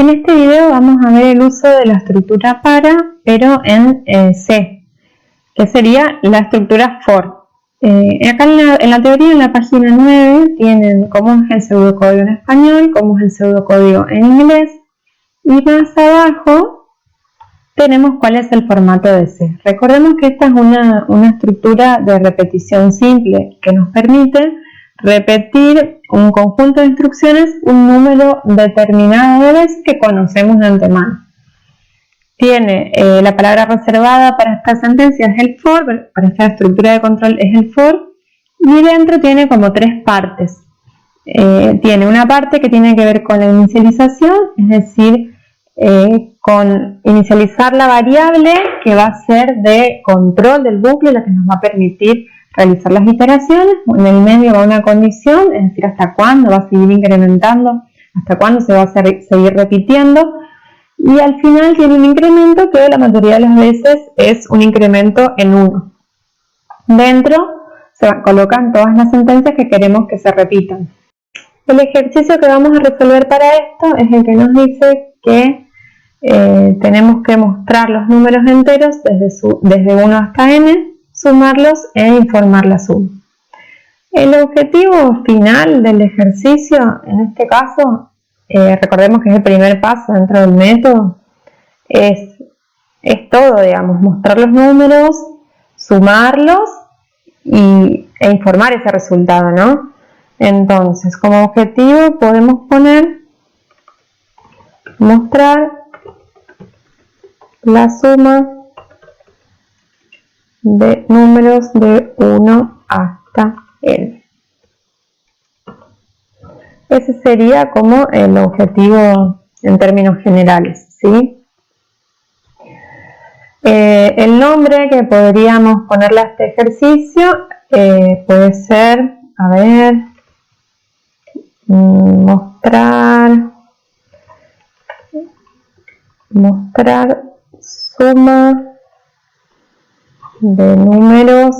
En este video vamos a ver el uso de la estructura para, pero en C, que sería la estructura for. Acá en la teoría, en la página 9, tienen cómo es el pseudocódigo en español, cómo es el pseudocódigo en inglés, y más abajo tenemos cuál es el formato de C. Recordemos que esta es una estructura de repetición simple que nos permite repetir un conjunto de instrucciones un número determinado de veces que conocemos de antemano. Tiene la palabra reservada para esta sentencia es el for, para esta estructura de control es el for, y dentro tiene como tres partes. Tiene una parte que tiene que ver con la inicialización, es decir, con inicializar la variable que va a ser de control del bucle, la que nos va a permitir realizar las iteraciones. En el medio va una condición, es decir, hasta cuándo va a seguir incrementando, hasta cuándo se va a seguir repitiendo. Y al final tiene un incremento que la mayoría de las veces es un incremento en 1. Dentro se colocan todas las sentencias que queremos que se repitan. El ejercicio que vamos a resolver para esto es el que nos dice que tenemos que mostrar los números enteros desde 1 hasta n, sumarlos e informar la suma. El objetivo final del ejercicio, en este caso, recordemos que es el primer paso dentro del método, es todo, digamos, mostrar los números, sumarlos e informar ese resultado, ¿no? Entonces, como objetivo podemos poner mostrar la suma de números de 1 hasta n. Ese sería como el objetivo en términos generales, ¿sí? El nombre que podríamos ponerle a este ejercicio puede ser, a ver, mostrar suma de números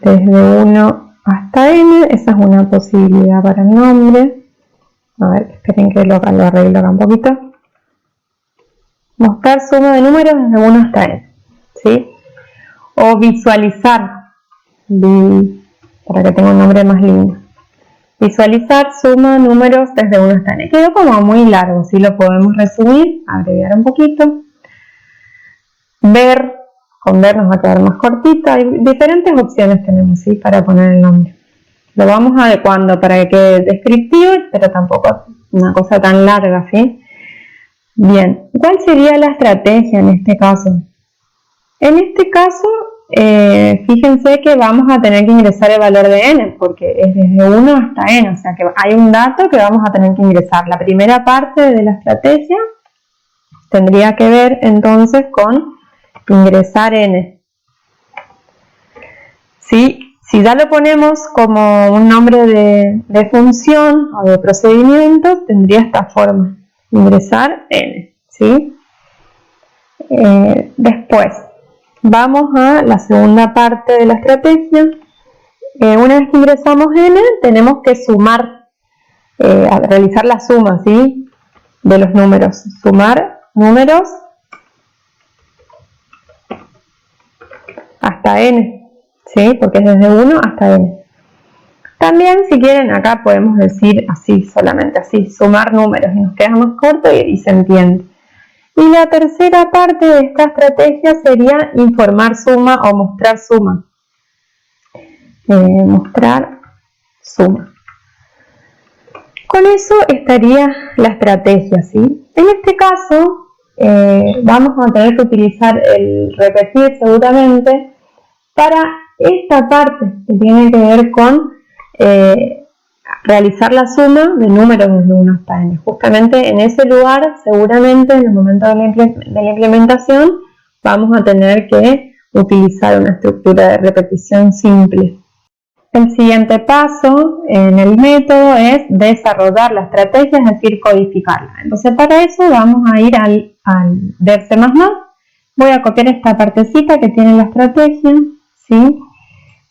desde 1 hasta n. Esa es una posibilidad para el nombre. A ver, esperen que lo arreglo acá un poquito. Mostrar suma de números desde 1 hasta n, ¿sí? O visualizar, para que tenga un nombre más lindo. Visualizar suma números desde 1 hasta n. Quedó como muy largo, ¿sí? Lo podemos resumir, abreviar un poquito. Ver, con ver nos va a quedar más cortito. Hay diferentes opciones tenemos, ¿sí? Para poner el nombre. Lo vamos adecuando para que quede descriptivo, pero tampoco una cosa tan larga, ¿sí? Bien, ¿cuál sería la estrategia en este caso? En este caso, fíjense que vamos a tener que ingresar el valor de n, porque es desde 1 hasta n, o sea que hay un dato que vamos a tener que ingresar. La primera parte de la estrategia tendría que ver entonces con ingresar n. ¿Sí? Si ya lo ponemos como un nombre de función o de procedimiento, tendría esta forma, ingresar n, ¿sí? Después, vamos a la segunda parte de la estrategia. Una vez que ingresamos n, tenemos que sumar, realizar la suma, ¿sí? De los números, sumar números hasta n. ¿Sí? Porque es desde 1 hasta n. También, si quieren, acá podemos decir así, solamente así, sumar números, y nos queda más corto y se entiende. Y la tercera parte de esta estrategia sería informar suma o mostrar suma. Mostrar suma. Con eso estaría la estrategia, ¿sí? En este caso, vamos a tener que utilizar el repetir seguramente para esta parte que tiene que ver con realizar la suma de números desde 1 hasta n. Justamente en ese lugar, seguramente en el momento de la implementación, vamos a tener que utilizar una estructura de repetición simple. El siguiente paso en el método es desarrollar la estrategia, es decir, codificarla. Entonces, para eso vamos a ir al ver C++. Voy a copiar esta partecita que tiene la estrategia, ¿sí?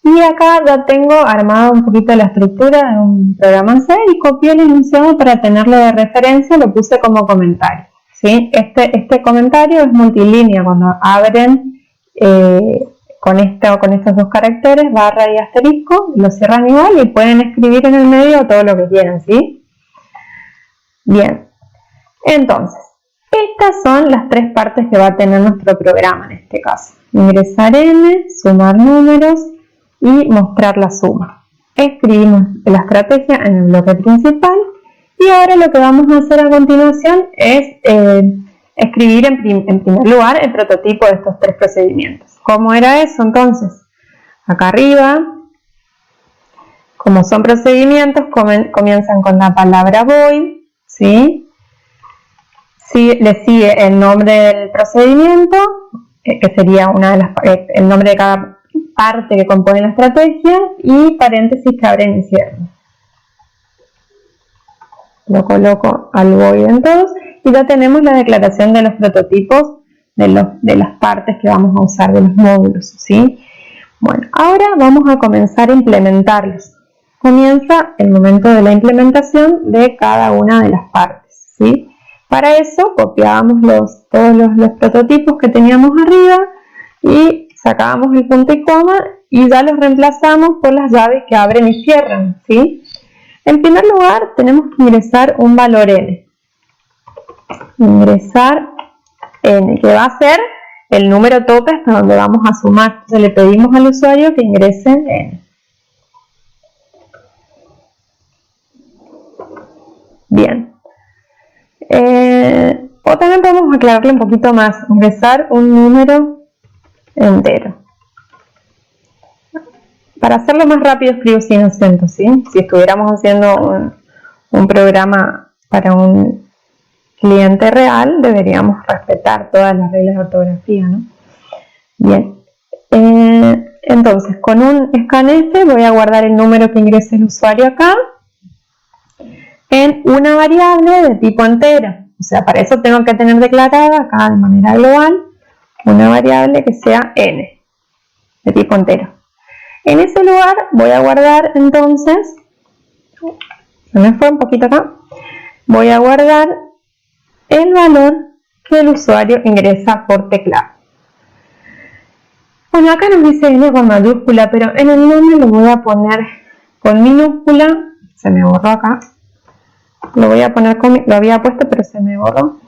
Y acá ya tengo armado un poquito la estructura de un programa en C y copié el enunciado para tenerlo de referencia, lo puse como comentario, ¿sí? Este comentario es multilínea, cuando abren con estos dos caracteres, barra y asterisco, lo cierran igual y pueden escribir en el medio todo lo que quieran, ¿sí? Bien, entonces, estas son las tres partes que va a tener nuestro programa en este caso. Ingresar n, sumar números y mostrar la suma. Escribimos la estrategia en el bloque principal y ahora lo que vamos a hacer a continuación es escribir en primer lugar el prototipo de estos tres procedimientos. ¿Cómo era eso entonces? Acá arriba, como son procedimientos, comienzan con la palabra void, ¿sí? Le sigue el nombre del procedimiento, que sería el nombre de cada parte que compone la estrategia, y paréntesis que abren y cierran. Lo coloco al void en todos y ya tenemos la declaración de los prototipos de las partes que vamos a usar de los módulos, ¿sí? Bueno, ahora vamos a comenzar a implementarlos. Comienza el momento de la implementación de cada una de las partes, ¿sí? Para eso copiábamos todos los prototipos que teníamos arriba y sacábamos el punto y coma y ya los reemplazamos por las llaves que abren y cierran, ¿sí? En primer lugar tenemos que ingresar un valor n. Ingresar n, que va a ser el número tope hasta donde vamos a sumar. Entonces le pedimos al usuario que ingrese n. Bien. O también podemos aclararle un poquito más, ingresar un número entero. Para hacerlo más rápido escribo sin acento, ¿sí? Si estuviéramos haciendo un programa para un cliente real, deberíamos respetar todas las reglas de ortografía, ¿no? Bien. Entonces, con un scanf voy a guardar el número que ingrese el usuario acá en una variable de tipo entero. O sea, para eso tengo que tener declarada acá de manera global una variable que sea n, de tipo entero. En ese lugar voy a guardar entonces, se me fue un poquito acá, voy a guardar el valor que el usuario ingresa por teclado. Bueno, acá nos dice n con mayúscula, pero en el nombre lo voy a poner con minúscula, se me borró acá. Lo había puesto pero se me borró.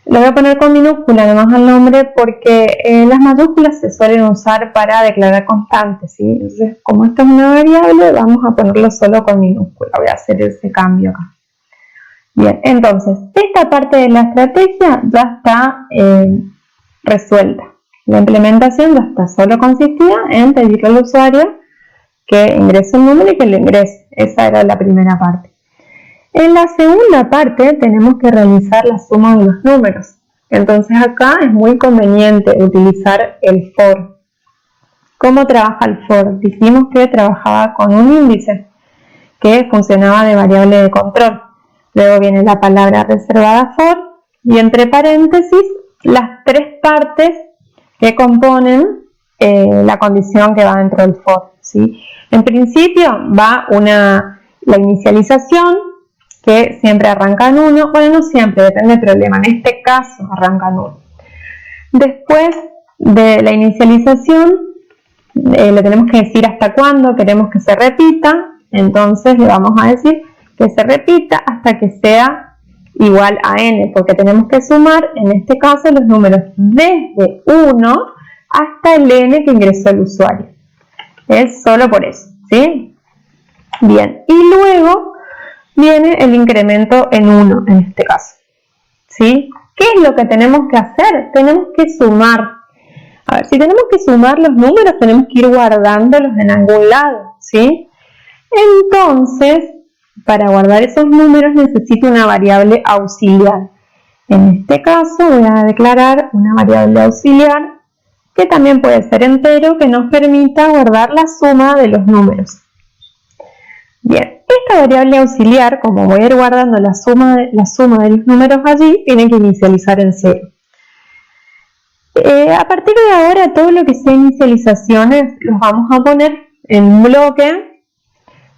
Lo voy a poner con minúscula además al nombre porque las mayúsculas se suelen usar para declarar constantes, ¿sí? Entonces, como esto es una variable, vamos a ponerlo solo con minúscula. Voy a hacer ese cambio acá. Bien, entonces, esta parte de la estrategia ya está resuelta. La implementación ya está, solo consistía en pedirle al usuario que ingrese un número y que lo ingrese. Esa era la primera parte. En la segunda parte tenemos que realizar la suma de los números. Entonces acá es muy conveniente utilizar el for. ¿Cómo trabaja el for? Dijimos que trabajaba con un índice que funcionaba de variable de control. Luego viene la palabra reservada for y entre paréntesis las tres partes que componen la condición que va dentro del for, ¿sí? En principio va la inicialización, que siempre arranca en 1, bueno, no siempre, depende del problema, en este caso arranca en 1. Después de la inicialización, le tenemos que decir hasta cuándo queremos que se repita, entonces le vamos a decir que se repita hasta que sea igual a n, porque tenemos que sumar, en este caso, los números desde 1 hasta el n que ingresó el usuario. Es solo por eso, ¿sí? Bien, y luego viene el incremento en 1 en este caso, ¿sí? ¿Qué es lo que tenemos que hacer? Tenemos que sumar. A ver, si tenemos que sumar los números, tenemos que ir guardándolos en algún lado, ¿sí? Entonces, para guardar esos números necesito una variable auxiliar. En este caso voy a declarar una variable auxiliar que también puede ser entero, que nos permita guardar la suma de los números. Bien, esta variable auxiliar, como voy a ir guardando la suma de los números allí, tiene que inicializar en 0. A partir de ahora, todo lo que sea inicializaciones los vamos a poner en un bloque,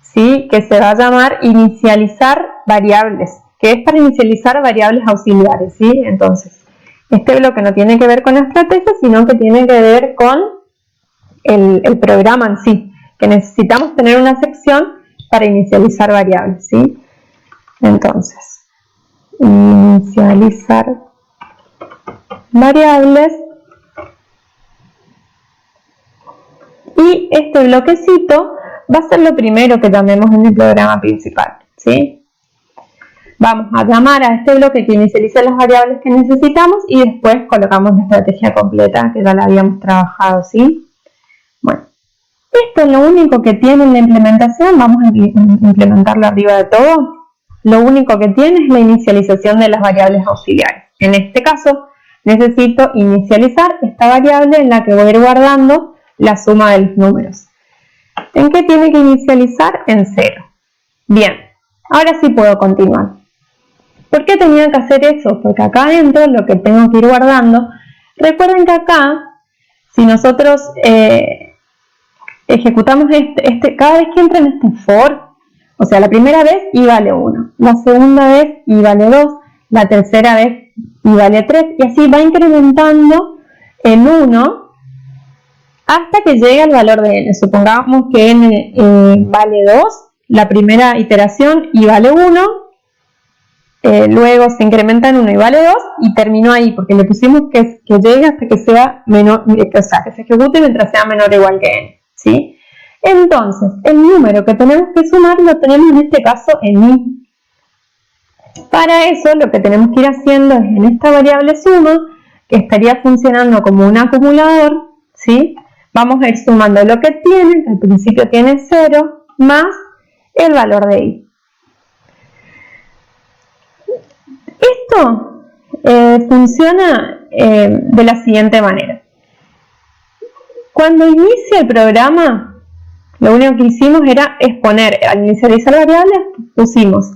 ¿sí? Que se va a llamar inicializar variables, que es para inicializar variables auxiliares, ¿sí? Entonces, este bloque no tiene que ver con la estrategia, sino que tiene que ver con el programa en sí, que necesitamos tener una sección para inicializar variables, ¿sí? Entonces, inicializar variables, y este bloquecito va a ser lo primero que llamemos en el programa principal, ¿sí? Vamos a llamar a este bloque que inicializa las variables que necesitamos y después colocamos la estrategia completa que ya la habíamos trabajado, ¿sí? Bueno, esto es lo único que tiene en la implementación. Vamos a implementarlo arriba de todo. Lo único que tiene es la inicialización de las variables auxiliares. En este caso, necesito inicializar esta variable en la que voy a ir guardando la suma de los números. ¿En qué tiene que inicializar? En 0. Bien, ahora sí puedo continuar. ¿Por qué tenía que hacer eso? Porque acá adentro lo que tengo que ir guardando, recuerden que acá, si nosotros ejecutamos cada vez que entra en este for, o sea, la primera vez y vale 1, la segunda vez y vale 2, la tercera vez y vale 3, y así va incrementando en 1 hasta que llegue al valor de n. Supongamos que n vale 2, la primera iteración y vale 1, luego se incrementa en 1 y vale 2 y terminó ahí, porque le pusimos que llegue hasta que sea menor, o sea, que se ejecute mientras sea menor o igual que n, ¿sí? Entonces, el número que tenemos que sumar lo tenemos en este caso en i. Para eso lo que tenemos que ir haciendo es en esta variable suma, que estaría funcionando como un acumulador, ¿sí? Vamos a ir sumando lo que tiene, que al principio tiene 0, más el valor de i. Esto funciona de la siguiente manera. Cuando inicia el programa, lo único que hicimos era exponer, al inicializar variables, pusimos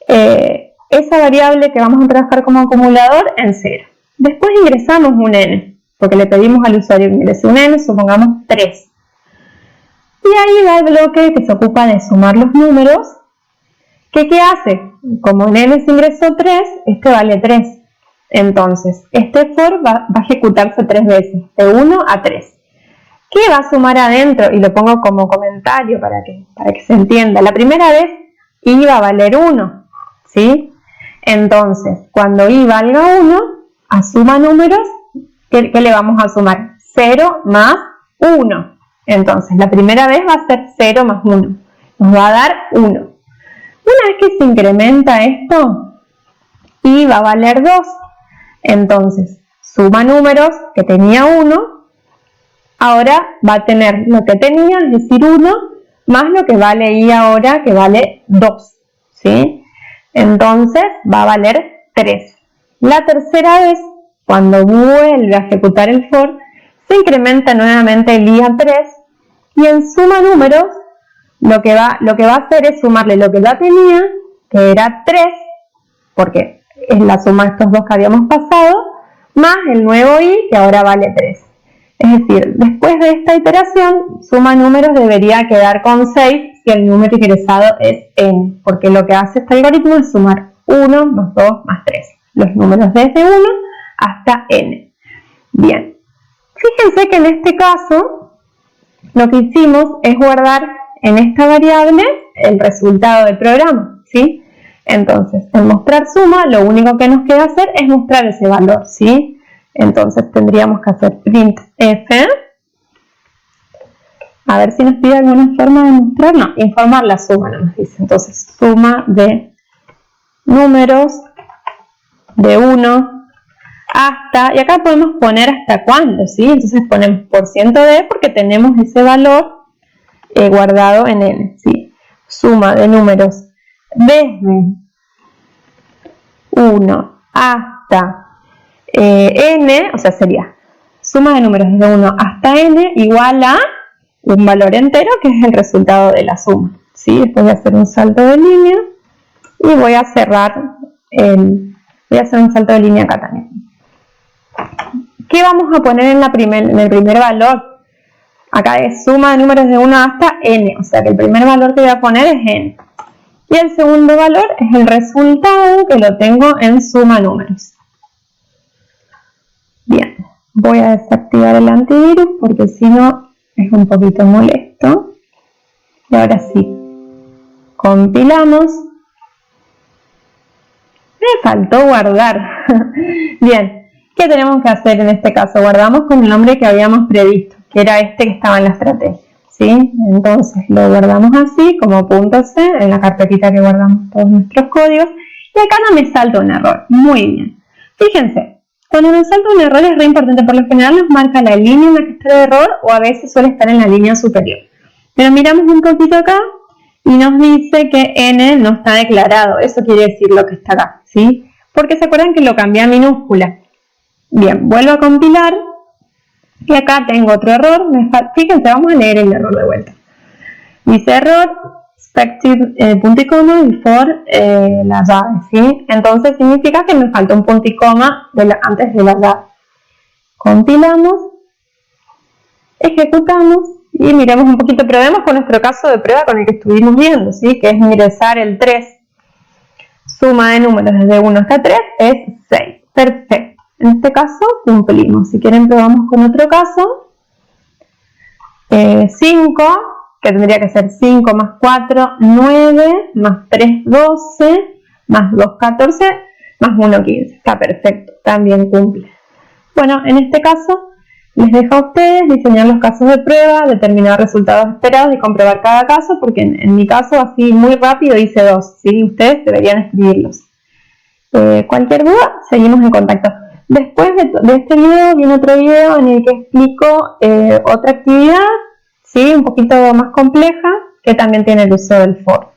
esa variable que vamos a trabajar como acumulador en 0. Después ingresamos un n, porque le pedimos al usuario que ingrese un n, supongamos 3. Y ahí va el bloque que se ocupa de sumar los números. ¿Qué hace? Como en n se ingresó 3, este vale 3. Entonces, este for va a ejecutarse 3 veces, de 1 a 3. ¿Qué va a sumar adentro? Y lo pongo como comentario para que se entienda. La primera vez i va a valer 1, ¿sí? Entonces, cuando i valga 1, a suma números, ¿qué le vamos a sumar? 0 más 1. Entonces, la primera vez va a ser 0 más 1. Nos va a dar 1. Una vez que se incrementa esto, i va a valer 2. Entonces, suma números que tenía 1. Ahora va a tener lo que tenía, es decir, 1, más lo que vale i ahora, que vale 2, ¿sí? Entonces va a valer 3. La tercera vez, cuando vuelve a ejecutar el for, se incrementa nuevamente el i a 3, y en suma números, lo que va a hacer es sumarle lo que ya tenía, que era 3, porque es la suma de estos dos que habíamos pasado, más el nuevo i, que ahora vale 3. Es decir, después de esta iteración, suma números debería quedar con 6 si el número ingresado es n, porque lo que hace este algoritmo es sumar 1 más 2 más 3, los números desde 1 hasta n. Bien, fíjense que en este caso, lo que hicimos es guardar en esta variable el resultado del programa, ¿sí? Entonces, en mostrar suma, lo único que nos queda hacer es mostrar ese valor, ¿sí? Entonces tendríamos que hacer printf, a ver si nos pide alguna forma de mostrar, no, informar la suma, no nos dice. Entonces, suma de números de 1 hasta, y acá podemos poner hasta cuándo, ¿sí? Entonces ponemos %d porque tenemos ese valor guardado en n, ¿sí? Suma de números desde 1 hasta n, o sea, sería suma de números desde 1 hasta n igual a un valor entero, que es el resultado de la suma, ¿sí? Después voy a hacer un salto de línea y voy a cerrar voy a hacer un salto de línea acá también. ¿Qué vamos a poner en el primer valor? acá es suma de números de 1 hasta n, o sea que el primer valor que voy a poner es n. Y el segundo valor es el resultado, que lo tengo en suma números. Bien, voy a desactivar el antivirus porque si no es un poquito molesto. Y ahora sí, compilamos. Me faltó guardar. Bien, ¿qué tenemos que hacer en este caso? Guardamos con el nombre que habíamos previsto, que era este que estaba en la estrategia, ¿sí? Entonces lo guardamos así, como .c, en la carpetita que guardamos todos nuestros códigos. Y acá no me salta un error. Muy bien. Fíjense, cuando nos salta un error es re importante. Por lo general nos marca la línea en la que está el error o a veces suele estar en la línea superior. Pero miramos un poquito acá y nos dice que n no está declarado. Eso quiere decir lo que está acá, ¿sí? Porque se acuerdan que lo cambié a minúscula. Bien, vuelvo a compilar. Y acá tengo otro error. Fíjense, vamos a leer el error de vuelta. Dice error, expected punto y coma before la llave, ¿sí? Entonces significa que me falta un punto y coma antes de la llave. Compilamos, ejecutamos. Y miremos un poquito, probemos con nuestro caso de prueba con el que estuvimos viendo, ¿sí? Que es ingresar el 3. Suma de números desde 1 hasta 3 es 6. Perfecto. En este caso cumplimos. Si quieren probamos con otro caso. 5, que tendría que ser 5 más 4, 9, más 3, 12, más 2, 14, más 1, 15. Está perfecto, también cumple. Bueno, en este caso les dejo a ustedes diseñar los casos de prueba, determinar resultados esperados y comprobar cada caso, porque en mi caso así muy rápido hice 2, ¿sí? Ustedes deberían escribirlos. Cualquier duda, seguimos en contacto. Después de este video viene otro video en el que explico otra actividad, ¿sí? Un poquito más compleja, que también tiene el uso del for.